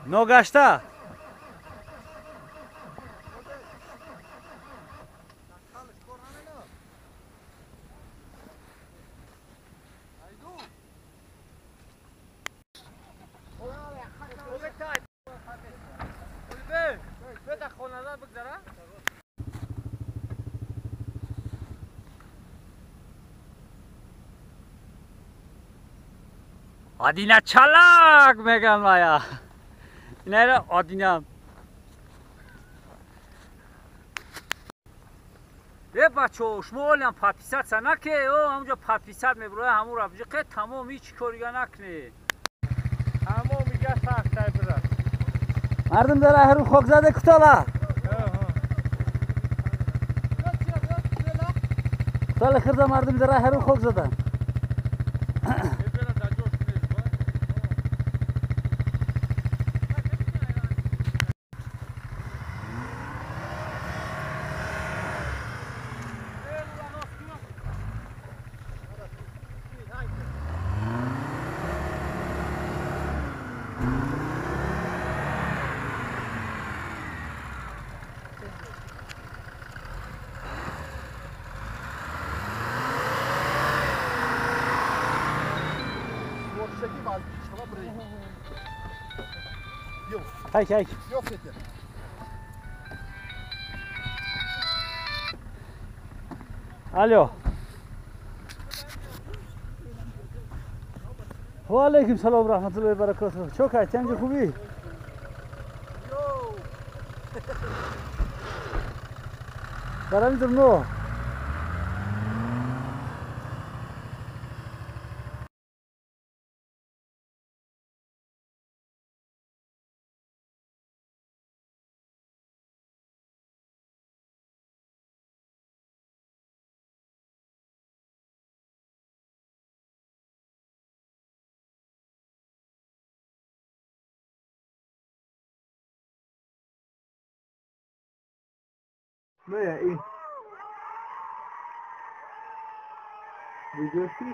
نوگشته آدینه چلاک میگن مایا اینه را آدینه یه بچه شما هم 5% سنکه او همونجا 5% میبروه همون را بجه که تمام هیچ کاریگه نکنه همون میگه سخت برد مردم داره هرو خوک زده کتاله کتاله خرده مردم داره هرو خوک زده Kijk, kijk. Alo. و علیکم سلام رحمت الله و برکاته. چوکای چنگ خوبی؟ برام درنو. نه این ویدیوشی